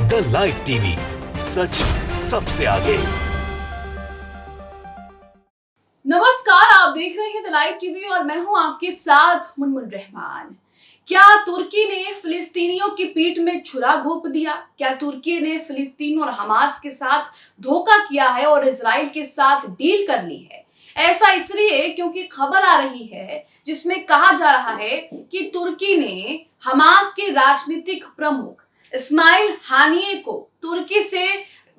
The live TV, सच सबसे आगे। नमस्कार, आप देख रहे हैं द लाइव टीवी और मैं हूं आपके साथ मुनमुन रहमान। क्या तुर्की ने फिलिस्तीनियों की पीठ में छुरा घोंप दिया? क्या तुर्की ने फिलिस्तीन और हमास के साथ धोखा किया है और इजराइल के साथ डील कर ली है? ऐसा इसलिए क्योंकि खबर आ रही है जिसमें कहा जा रहा है कि तुर्की ने हमास के राजनीतिक प्रमुख इस्माइल हानिये को तुर्की से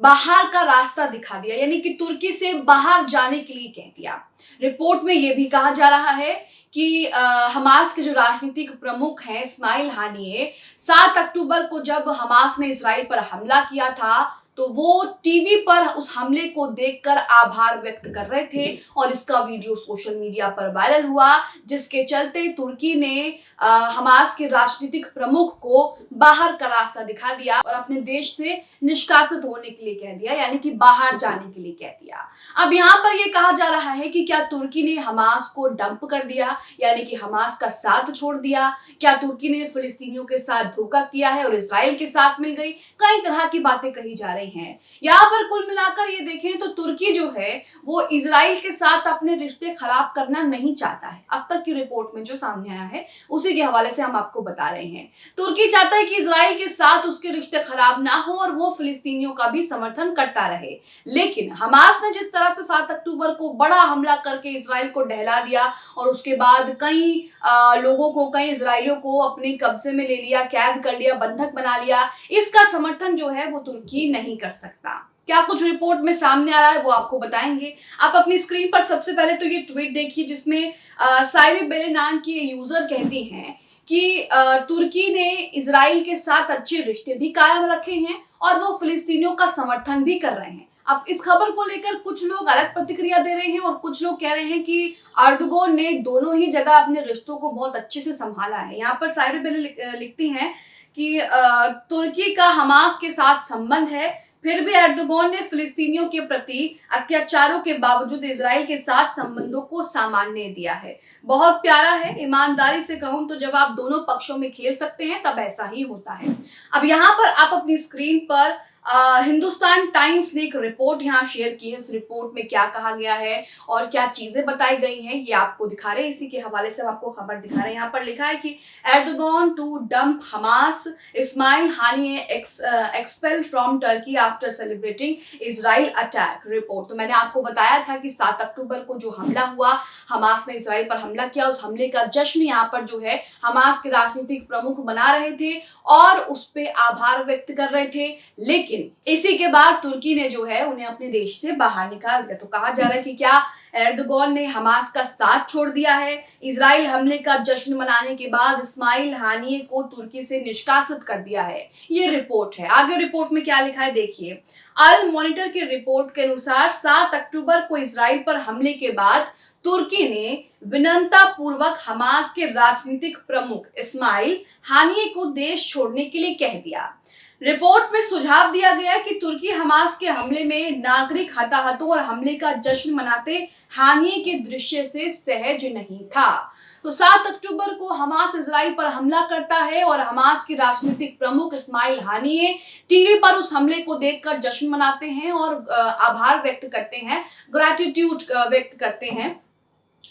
बाहर का रास्ता दिखा दिया, यानी कि तुर्की से बाहर जाने के लिए कह दिया। रिपोर्ट में यह भी कहा जा रहा है कि हमास के जो राजनीतिक प्रमुख हैं इस्माइल हानिये, 7 अक्टूबर को जब हमास ने इजराइल पर हमला किया था तो वो टीवी पर उस हमले को देखकर आभार व्यक्त कर रहे थे और इसका वीडियो सोशल मीडिया पर वायरल हुआ, जिसके चलते तुर्की ने हमास के राजनीतिक प्रमुख को बाहर का रास्ता दिखा दिया और अपने देश से निष्कासित होने के लिए कह दिया, यानी कि बाहर जाने के लिए कह दिया। अब यहाँ पर यह कहा जा रहा है कि क्या तुर्की ने हमास को डंप कर दिया, यानी कि हमास का साथ छोड़ दिया? क्या तुर्की ने फिलिस्तीनियों के साथ धोखा किया है और इजराइल के साथ मिल गई? कई तरह की बातें कही जा रही हैं। यहाँ पर कुल मिलाकर ये देखें तो तुर्की जो है वो इजराइल के साथ अपने रिश्ते खराब करना नहीं चाहता है। अब तक की रिपोर्ट में जो सामने आया है उसी के हवाले से हम आपको बता रहे हैं। तुर्की चाहता है कि इजराइल के साथ उसके रिश्ते खराब ना हो और वो फिलिस्तीनियों का भी समर्थन करता रहे, लेकिन हमास ने जिस तरह से 7 अक्टूबर को बड़ा हमला करके इजराइल को डहला दिया और उसके बाद कई लोगों को, कई इजराइलियों को अपने कब्जे में ले लिया, कैद कर लिया, बंधक बना लिया, इसका समर्थन जो है वो तुर्की नहीं कर सकता। क्या कुछ रिपोर्ट में सामने आ रहा है वो आपको बताएंगे। आप अपनी स्क्रीन पर सबसे पहले तो ये ट्वीट देखिए जिसमें साइरी बेलेनान की यूजर कहती हैं कि तुर्की ने इजराइल के साथ अच्छे रिश्ते भी कायम रखे हैं और वो फिलिस्तीनियों का समर्थन भी कर रहे हैं। अब इस खबर को लेकर कुछ लोग अलग प्रतिक्रिया दे रहे हैं और कुछ लोग कह रहे हैं कि अर्दोगन ने दोनों ही जगह अपने रिश्तों को बहुत अच्छे से संभाला है। यहाँ पर साइरी बेले लिखती हैं कि तुर्की का हमास के साथ संबंध है, फिर भी एर्दोगन ने फिलिस्तीनियों के प्रति अत्याचारों के बावजूद इजराइल के साथ संबंधों को सामान्य दिया है। बहुत प्यारा है। ईमानदारी से कहूं तो जब आप दोनों पक्षों में खेल सकते हैं तब ऐसा ही होता है। अब यहाँ पर आप अपनी स्क्रीन पर हिंदुस्तान टाइम्स ने एक रिपोर्ट यहाँ शेयर की है। इस रिपोर्ट में क्या कहा गया है और क्या चीजें बताई गई हैं ये आपको दिखा रहे हैं। इसी के हवाले से हम आपको खबर दिखा रहे हैं। यहाँ पर लिखा है कि Erdogan to dump Hamas, Ismail Haniyeh expelled from Turkey after celebrating Israel attack. Report तो मैंने आपको बताया था कि 7 अक्टूबर को जो हमला हुआ, हमास ने इजराइल पर हमला किया, उस हमले का जश्न यहाँ पर जो है हमास के राजनीतिक प्रमुख मना रहे थे और उस पर आभार व्यक्त कर रहे थे, लेकिन इसी के बाद तुर्की ने जो है उन्हें अपने देश से बाहर निकाल दिया। तो कहा जा रहा है कि क्या एर्दोगन ने हमास का साथ छोड़ दिया है? इजराइल हमले का जश्न मनाने के बाद इस्माइल हानिये को तुर्की से निष्कासित कर दिया है। ये रिपोर्ट है। आगे रिपोर्ट में क्या लिखा है देखिए। अल मॉनिटर की रिपोर्ट के अनुसार 7 अक्टूबर को इजराइल पर हमले के बाद तुर्की ने विनम्रता पूर्वक हमास के राजनीतिक प्रमुख इस्माइल हानिये को देश छोड़ने के लिए कह दिया। रिपोर्ट में सुझाव दिया गया कि तुर्की हमास के हमले में नागरिक हताहतों और हमले का जश्न मनाते हानिये के दृश्य से सहज नहीं था। तो 7 अक्टूबर को हमास इजराइल पर हमला करता है और हमास के राजनीतिक प्रमुख इस्माइल हानिये टीवी पर उस हमले को देखकर जश्न मनाते हैं और आभार व्यक्त करते हैं, ग्रैटिट्यूड व्यक्त करते हैं,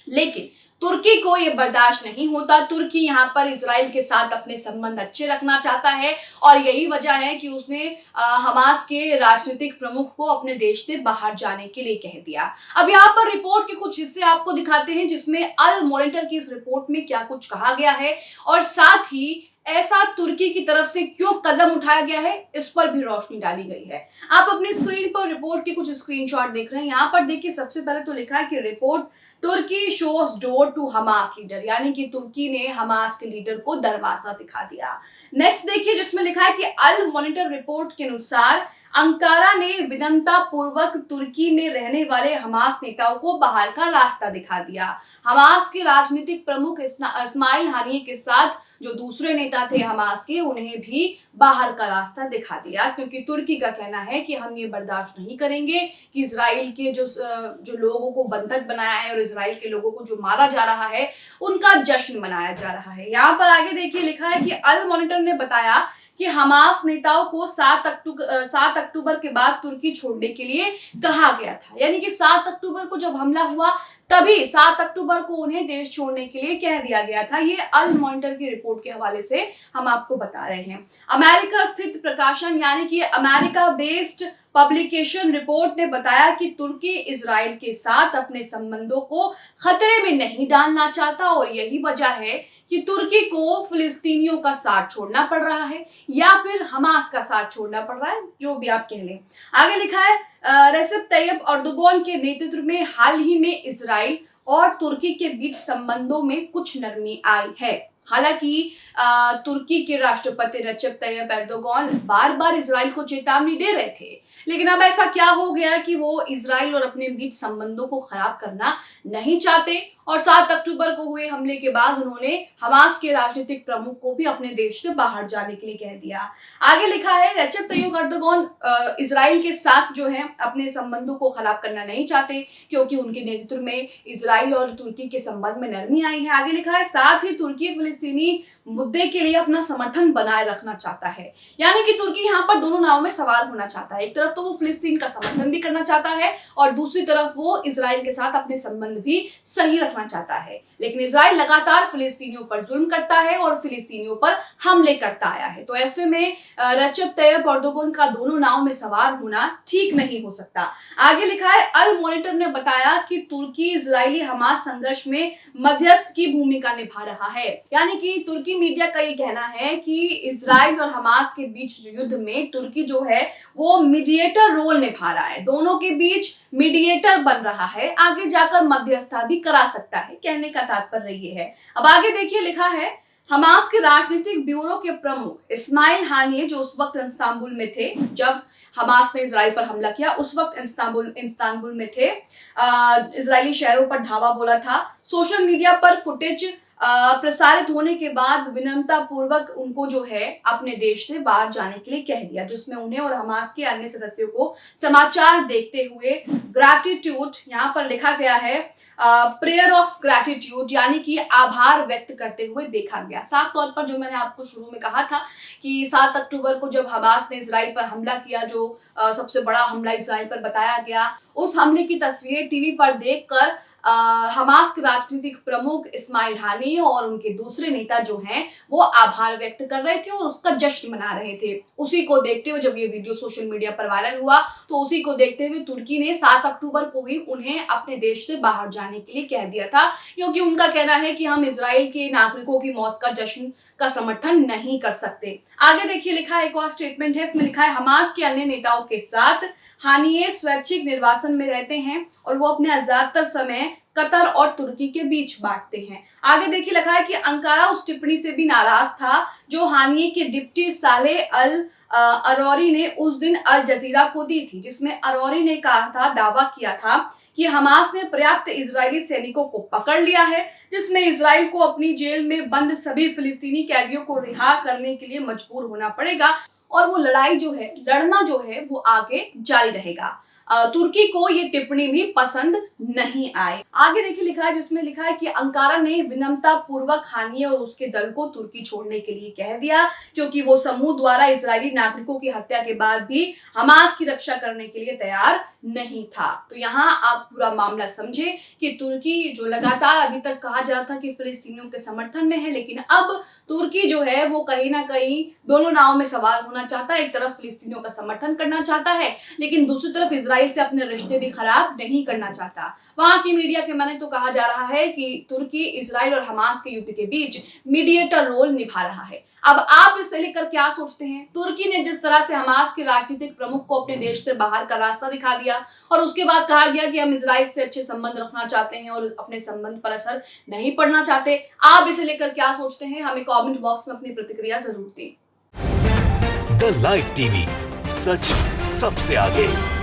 लेकिन तुर्की को यह बर्दाश्त नहीं होता। तुर्की यहाँ पर इजराइल के साथ अपने संबंध अच्छे रखना चाहता है और यही वजह है कि उसने हमास के राजनीतिक प्रमुख को अपने देश से बाहर जाने के लिए कह दिया। अब यहाँ पर रिपोर्ट के कुछ हिस्से आपको दिखाते हैं जिसमें अल मॉनिटर की इस रिपोर्ट में क्या कुछ कहा गया है और साथ ही ऐसा तुर्की की तरफ से क्यों कदम उठाया गया है इस पर भी रोशनी डाली गई है। आप अपनी स्क्रीन पर रिपोर्ट के कुछ स्क्रीनशॉट देख रहे हैं। यहाँ पर देखिए सबसे पहले तो लिखा है कि report Turkey shows door to Hamas leader, यानी कि तुर्की ने हमास के लीडर को दरवाजा दिखा दिया। नेक्स्ट देखिए जिसमें लिखा है कि अल मॉनिटर रिपोर्ट के अनुसार अंकारा ने विनम्रता पूर्वक तुर्की में रहने वाले हमास नेताओं को बाहर का रास्ता दिखा दिया। हमास के राजनीतिक प्रमुख इस्माइल हानिये के साथ जो दूसरे नेता थे हमास के, उन्हें भी बाहर का रास्ता दिखा दिया, क्योंकि तुर्की का कहना है कि हम ये बर्दाश्त नहीं करेंगे कि इजराइल के जो लोगों को बंधक बनाया है और इजराइल के लोगों को जो मारा जा रहा है उनका जश्न मनाया जा रहा है। यहाँ पर आगे देखिए लिखा है कि अल मॉनिटर ने बताया कि हमास नेताओं को 7 अक्टूबर के बाद तुर्की छोड़ने के लिए कहा गया था। यानी कि 7 अक्टूबर को जब हमला हुआ तभी 7 अक्टूबर को उन्हें देश छोड़ने के लिए कह दिया गया था। ये अल मॉनिटर की रिपोर्ट के हवाले से हम आपको बता रहे हैं। अमेरिका स्थित प्रकाशन यानी कि अमेरिका बेस्ड पब्लिकेशन रिपोर्ट ने बताया कि तुर्की इजराइल के साथ अपने संबंधों को खतरे में नहीं डालना चाहता और यही वजह है कि तुर्की को फिलिस्तीनियों का साथ छोड़ना पड़ रहा है या फिर हमास का साथ छोड़ना पड़ रहा है, जो भी आप कह लें। आगे लिखा है रेसिप तैयब अर्दोगान के नेतृत्व में हाल ही में इजराइल और तुर्की के बीच संबंधों में कुछ नरमी आई है। हालांकि तुर्की के राष्ट्रपति रेसिप तैयब अर्दोगान बार बार इजराइल को चेतावनी दे रहे थे, लेकिन अब ऐसा क्या हो गया कि वो इजराइल और अपने बीच संबंधों को खराब करना नहीं चाहते और 7 अक्टूबर को हुए हमले के बाद उन्होंने हमास के राजनीतिक प्रमुख को भी अपने देश से बाहर जाने के लिए कह दिया। आगे लिखा है रेसिप तैयब अर्दोगान इजराइल के साथ जो है अपने संबंधों को खराब करना नहीं चाहते क्योंकि उनके नेतृत्व में इजराइल और तुर्की के संबंध में नरमी आई है। आगे लिखा है साथ ही तुर्की फिलिस्तीनी मुद्दे के लिए अपना समर्थन बनाए रखना चाहता है, यानी कि तुर्की यहाँ पर दोनों नावों में सवार होना चाहता है। एक तरफ तो वो फिलिस्तीन का समर्थन भी करना चाहता है और दूसरी तरफ वो इजराइल के साथ अपने संबंध भी सही रखना चाहता है, लेकिन इजराइल लगातार फिलिस्तीनियों पर जुल्म करता है और फिलिस्तीनियों पर हमले करता आया है। तो ऐसे में रेसिप तैयब अर्दोगान का दोनों नावों में सवार होना ठीक नहीं हो सकता। आगे लिखा है अल मॉनिटर ने बताया कि तुर्की इजरायली हमास संघर्ष में मध्यस्थ की भूमिका निभा रहा है, यानी कि तुर्की मीडिया का ये कहना है कि इजराइल और हमास के बीच युद्ध में तुर्की जो है वो मीडिएटर रोल निभा रहा है, दोनों के बीच मीडिएटर बन रहा है, आगे जाकर मध्यस्थता भी करा सकता है। कहने का तात्पर्य ये है। अब आगे देखिए लिखा है हमास के राजनीतिक ब्यूरो के प्रमुख इस्माइल हानिये जो उस वक्त इस्तांबुल में थे जब हमास ने इजराइल पर हमला किया, उस वक्त इस्तांबुल में थे, इजरायली शहरों पर धावा बोला था। सोशल मीडिया पर फुटेज प्रसारित होने के बाद विनम्रता पूर्वक उनको जो है अपने देश से बाहर जाने के लिए कह दिया, जिसमें उन्हें और हमास के अन्य सदस्यों को समाचार देखते हुए ग्रैटिट्यूड यहाँ पर लिखा गया है, प्रेयर ऑफ ग्रैटिट्यूड यानी कि आभार व्यक्त करते हुए देखा गया। साफ तौर पर जो मैंने आपको शुरू में कहा था कि 7 अक्टूबर को जब हमास ने इजराइल पर हमला किया, जो सबसे बड़ा हमला इजराइल पर बताया गया, उस हमले की तस्वीर टीवी पर देखकर हमास के राजनीतिक प्रमुख इस्माइल हानिये और उनके दूसरे नेता जो हैं वो आभार व्यक्त कर रहे थे और उसका जश्न मना रहे थे। उसी को देखते हुए जब ये वीडियो सोशल मीडिया पर वायरल हुआ तो उसी को देखते हुए तुर्की ने 7 अक्टूबर को ही उन्हें अपने देश से बाहर जाने के लिए कह दिया था, क्योंकि उनका कहना है कि हम इजराइल के नागरिकों की मौत का जश्न का समर्थन नहीं कर सकते। आगे देखिए लिखा है एक और स्टेटमेंट है, इसमें लिखा है हमास के अन्य नेताओं के साथ हानिये स्वैच्छिक निर्वासन में रहते हैं और वो अपने ज्यादातर समय कतर और तुर्की के बीच बांटते हैं। आगे देखिए लिखा है कि अंकारा उस टिप्पणी से भी नाराज था जो हानिये के डिप्टी सालेह अल अरौरी ने उस दिन अल जजीरा को दी थी, जिसमें अरौरी ने कहा था, दावा किया था कि हमास ने पर्याप्त इजरायली सैनिकों को पकड़ लिया है, जिसमें इजराइल को अपनी जेल में बंद सभी फिलिस्तीनी कैदियों को रिहा करने के लिए मजबूर होना पड़ेगा और वो लड़ाई जो है, लड़ना जो है वो आगे जारी रहेगा। तुर्की को ये टिप्पणी भी पसंद नहीं आई। आगे देखिए लिखा है जिसमें लिखा है कि अंकारा ने विनम्रता पूर्वक हानिये और उसके दल को तुर्की छोड़ने के लिए कह दिया, क्योंकि वो समूह द्वारा इजरायली नागरिकों की हत्या के बाद भी हमास की रक्षा करने के लिए तैयार नहीं था। तो यहाँ आप पूरा मामला समझे कि तुर्की जो लगातार अभी तक कहा जा रहा था कि फिलिस्तीनियों के समर्थन में है, लेकिन अब तुर्की जो है वो कहीं ना कहीं दोनों नावों में सवार होना चाहता है। एक तरफ फिलिस्तीनियों का समर्थन करना चाहता है, लेकिन दूसरी तरफ इजराइल से अपने रिश्ते भी खराब नहीं करना चाहता। वहां की मीडिया के माने तो कहा जा रहा है कि तुर्की इजराइल और हमास के युद्ध के बीच मीडिएटर रोल निभा रहा है। अब आप इससे लेकर क्या सोचते हैं? तुर्की ने जिस तरह से हमास के राजनीतिक प्रमुख को अपने देश से बाहर का रास्ता दिखा दिया और उसके बाद कहा गया कि हम इजराइल से अच्छे संबंध रखना चाहते हैं और अपने संबंध पर असर नहीं पड़ना चाहते, आप इसे लेकर क्या सोचते हैं? हमें कमेंट बॉक्स में अपनी प्रतिक्रिया जरूर दें। द लाइव टीवी, सच सबसे आगे।